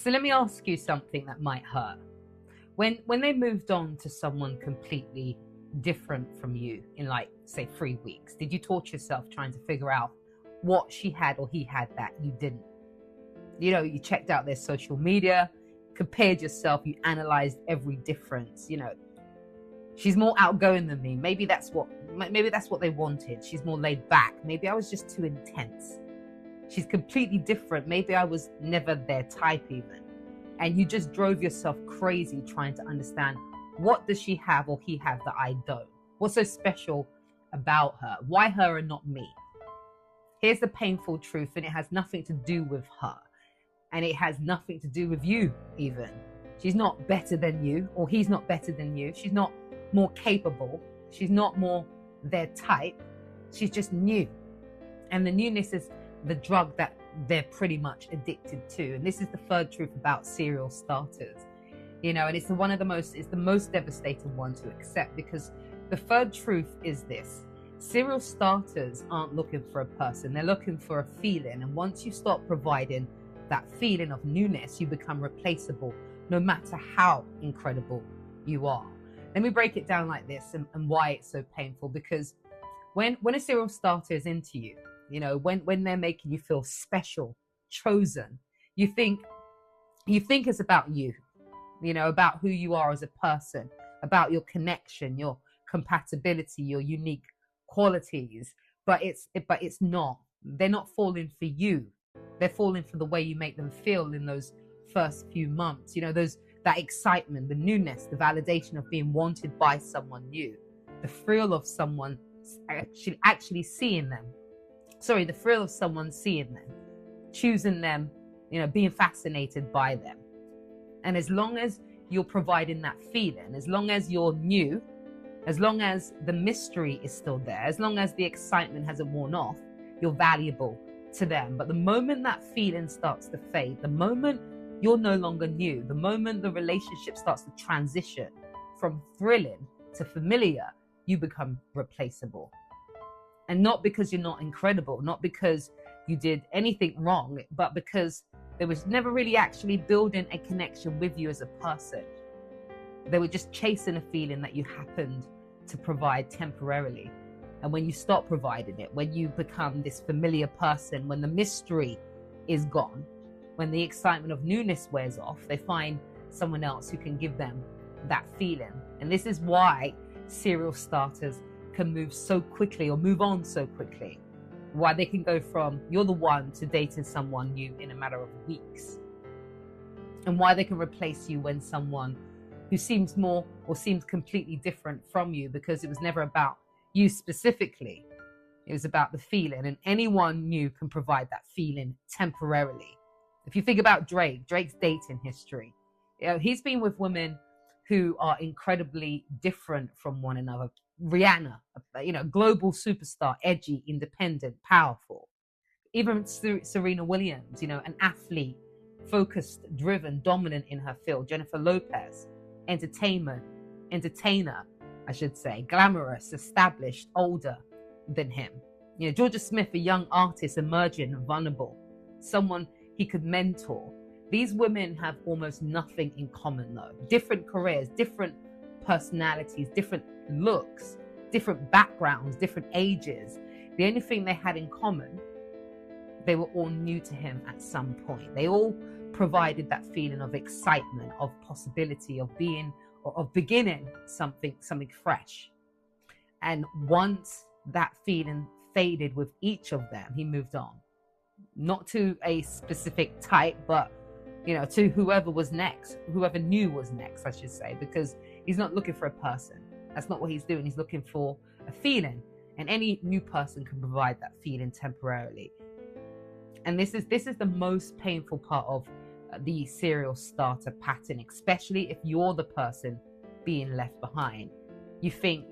So let me ask you something that might hurt. When they moved on to someone completely different from you in, like, say 3 weeks, did you torture yourself trying to figure out what she had or he had that you didn't? You checked out their social media, compared yourself, you analyzed every difference. She's more outgoing than me. Maybe that's what they wanted. She's more laid back. Maybe I was just too intense. She's completely different. Maybe I was never their type even. And you just drove yourself crazy trying to understand, what does she have or he have that I don't? What's so special about her? Why her and not me? Here's the painful truth, and it has nothing to do with her. And it has nothing to do with you even. She's not better than you, or he's not better than you. She's not more capable. She's not more their type. She's just new. And the newness is the drug that they're pretty much addicted to. And this is the third truth about serial starters. And it's the most devastating one to accept, because the third truth is this: serial starters aren't looking for a person, they're looking for a feeling. And once you stop providing that feeling of newness, you become replaceable, no matter how incredible you are. Let me break it down like this, and why it's so painful. Because when a serial starter is into you, when they're making you feel special, chosen, you think it's about you, about who you are as a person, about your connection, your compatibility, your unique qualities. But it's not. They're not falling for you. They're falling for the way you make them feel in those first few months. That excitement, the newness, the validation of being wanted by someone new, the thrill of someone actually seeing them. The thrill of someone seeing them, choosing them, being fascinated by them. And as long as you're providing that feeling, as long as you're new, as long as the mystery is still there, as long as the excitement hasn't worn off, you're valuable to them. But the moment that feeling starts to fade, the moment you're no longer new, the moment the relationship starts to transition from thrilling to familiar, you become replaceable. And not because you're not incredible, not because you did anything wrong, but because they was never really actually building a connection with you as a person. They were just chasing a feeling that you happened to provide temporarily. And when you stop providing it, when you become this familiar person, when the mystery is gone, when the excitement of newness wears off, they find someone else who can give them that feeling. And this is why serial starters can move so quickly, or move on so quickly. Why they can go from you're the one to dating someone new in a matter of weeks. And why they can replace you when someone who seems more or seems completely different from you, because it was never about you specifically. It was about the feeling, and anyone new can provide that feeling temporarily. If you think about Drake's dating history, he's been with women who are incredibly different from one another. Rihanna, global superstar, edgy, independent, powerful. Even Serena Williams, an athlete, focused, driven, dominant in her field. Jennifer Lopez, entertainer, I should say, glamorous, established, older than him. Georgia Smith, a young artist, emerging, vulnerable, someone he could mentor. These women have almost nothing in common though. Different careers, different personalities, different looks, different backgrounds, different ages. The only thing they had in common, they were all new to him at some point. They all provided that feeling of excitement, of possibility, of being, or of beginning something fresh. And once that feeling faded with each of them, he moved on. Not to a specific type, but to whoever was next, whoever knew was next, I should say, because he's not looking for a person. That's not what he's doing. He's looking for a feeling, and any new person can provide that feeling temporarily. And this is the most painful part of the serial starter pattern, especially if you're the person being left behind. You think,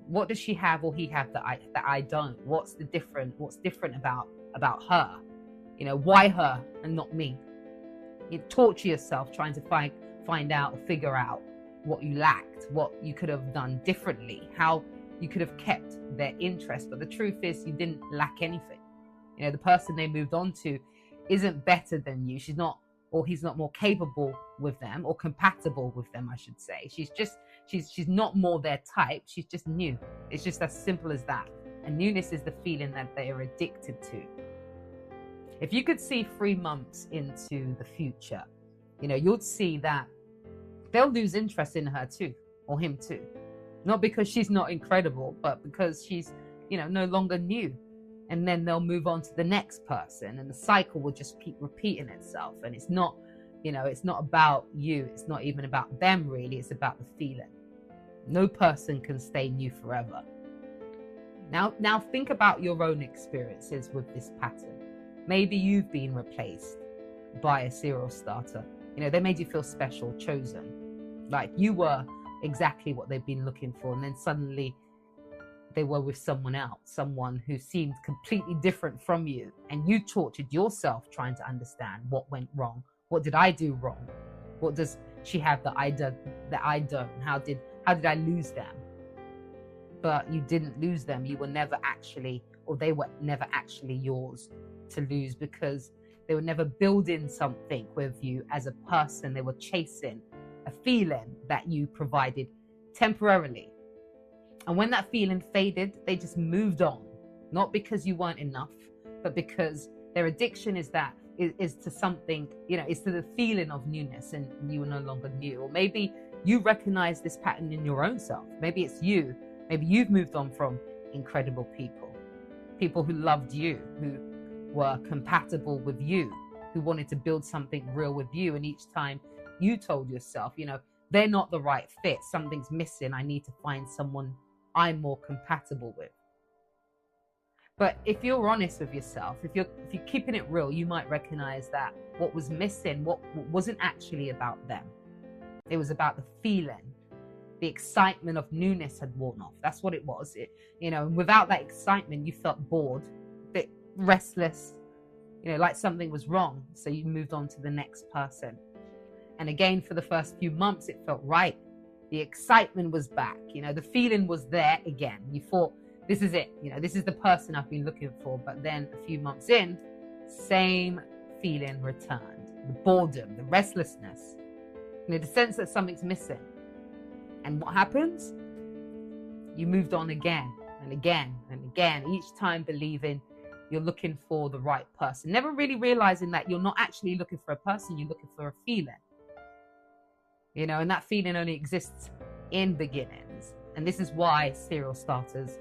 what does she have or he have that I don't? What's different about her? Why her and not me? You torture yourself trying to find out or figure out what you lacked, what you could have done differently, how you could have kept their interest. But the truth is, you didn't lack anything. The person they moved on to isn't better than you. She's not or he's not more capable with them, or compatible with them, I should say. She's not more their type. She's just new. It's just as simple as that. And newness is the feeling that they are addicted to. If you could see 3 months into the future, you'd see that they'll lose interest in her too, or him too. Not because she's not incredible, but because she's, no longer new. And then they'll move on to the next person, and the cycle will just keep repeating itself. And it's not, it's not about you. It's not even about them, really. It's about the feeling. No person can stay new forever. Now think about your own experiences with this pattern. Maybe you've been replaced by a serial starter. They made you feel special, chosen, like you were exactly what they've been looking for. And then suddenly they were with someone else, someone who seemed completely different from you. And you tortured yourself trying to understand what went wrong. What did I do wrong? What does she have that I don't? How did I lose them? But you didn't lose them. You were never actually, or they were never actually yours to lose, because they were never building something with you as a person. They were chasing a feeling that you provided temporarily. And when that feeling faded, they just moved on. Not because you weren't enough, but because their addiction is to something, it's to the feeling of newness, and you were no longer new. Or maybe you recognize this pattern in your own self. Maybe it's you. Maybe you've moved on from incredible people who loved you, who were compatible with you, who wanted to build something real with you. And each time you told yourself, they're not the right fit. Something's missing. I need to find someone I'm more compatible with. But if you're honest with yourself, if you're keeping it real, you might recognize that what was missing, what wasn't actually about them. It was about the feeling. The excitement of newness had worn off. That's what it was. And without that excitement, you felt bored, a bit restless, like something was wrong. So you moved on to the next person. And again, for the first few months, it felt right. The excitement was back. The feeling was there again. You thought, this is it. This is the person I've been looking for. But then a few months in, same feeling returned. The boredom, the restlessness, the sense that something's missing. And what happens? You moved on again and again and again, each time believing you're looking for the right person, never really realizing that you're not actually looking for a person, you're looking for a feeling. And that feeling only exists in beginnings. And this is why serial starters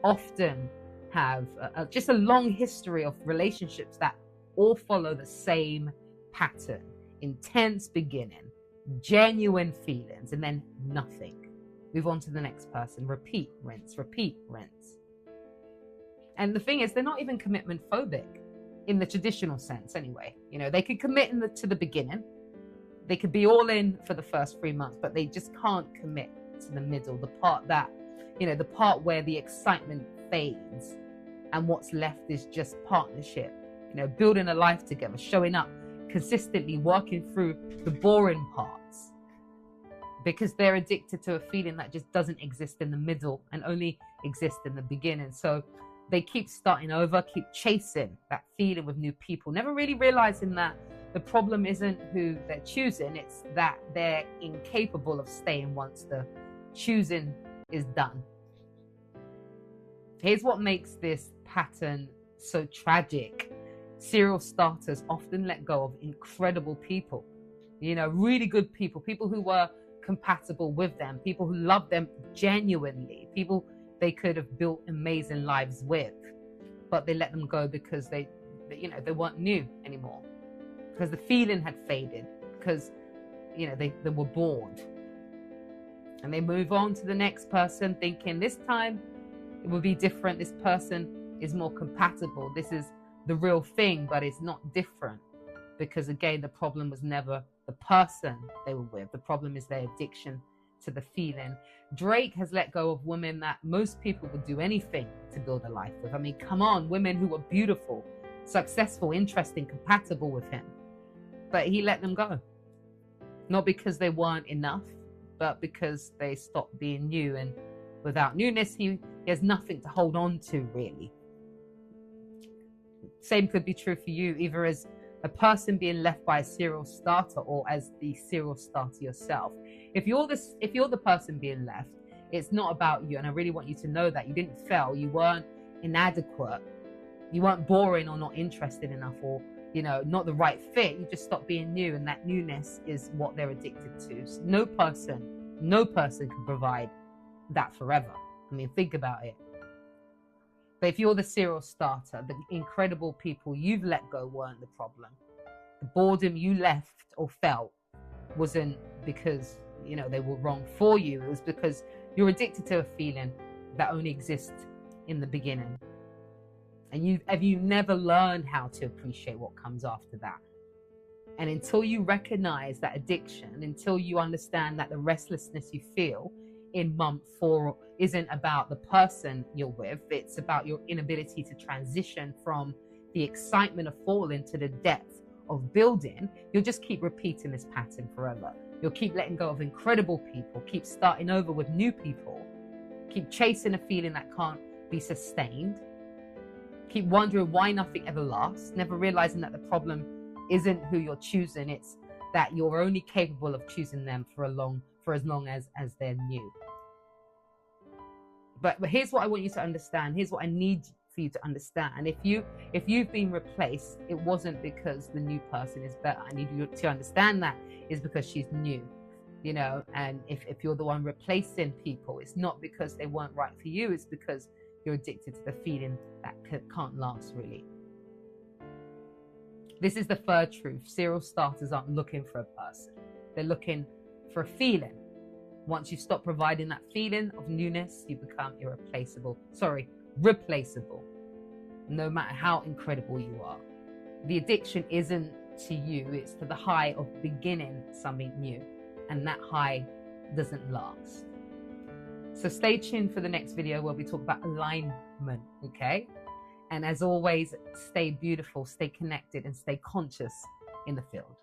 often have just a long history of relationships that all follow the same pattern. Intense beginning, genuine feelings, and then nothing. Move on to the next person. Repeat, rinse, repeat, rinse. And the thing is, they're not even commitment phobic in the traditional sense anyway. They could commit to the beginning. They could be all in for the first 3 months, but they just can't commit to the middle, the part that, the part where the excitement fades and what's left is just partnership, building a life together, showing up consistently, working through the boring parts, because they're addicted to a feeling that just doesn't exist in the middle and only exists in the beginning. So they keep starting over, keep chasing that feeling with new people, never really realizing that the problem isn't who they're choosing, it's that they're incapable of staying once the choosing is done. Here's what makes this pattern so tragic. Serial starters often let go of incredible people, really good people who were compatible with them, people who loved them genuinely, people they could have built amazing lives with, but they let them go because they weren't new anymore, because the feeling had faded, because they were bored. And they move on to the next person thinking this time it will be different. This person is more compatible. This is the real thing, but it's not different, because again, the problem was never the person they were with. The problem is their addiction to the feeling. Drake has let go of women that most people would do anything to build a life with. I mean, come on, women who were beautiful, successful, interesting, compatible with him. But he let them go. Not because they weren't enough, but because they stopped being new. And without newness, he has nothing to hold on to, really. Same could be true for you, either as a person being left by a serial starter, or as the serial starter yourself. If you're the person being left, it's not about you. And I really want you to know that you didn't fail. You weren't inadequate. You weren't boring or not interested enough, or, you know, not the right fit. You just stopped being new, and that newness is what they're addicted to. So no person can provide that forever. I mean, think about it. But if you're the serial starter, the incredible people you've let go weren't the problem. The boredom you left or felt wasn't because, you know, they were wrong for you. It was because you're addicted to a feeling that only exists in the beginning. And you've never learned how to appreciate what comes after that. And until you recognize that addiction, until you understand that the restlessness you feel in month 4 isn't about the person you're with, it's about your inability to transition from the excitement of falling to the depth of building, you'll just keep repeating this pattern forever. You'll keep letting go of incredible people, keep starting over with new people, keep chasing a feeling that can't be sustained, keep wondering why nothing ever lasts, never realizing that the problem isn't who you're choosing, it's that you're only capable of choosing them for as long as they're new. But here's what I want you to understand. Here's what I need for you to understand. If you've been replaced, it wasn't because the new person is better. I need you to understand that is because she's new, you know. And if you're the one replacing people, it's not because they weren't right for you. It's because you're addicted to the feeling that can't last, really. This is the third truth. Serial starters aren't looking for a person. They're looking for a feeling. Once you stop providing that feeling of newness, you become replaceable, no matter how incredible you are. The addiction isn't to you, it's to the high of beginning something new, and that high doesn't last. So stay tuned for the next video where we talk about alignment, okay? And as always, stay beautiful, stay connected, and stay conscious in the field.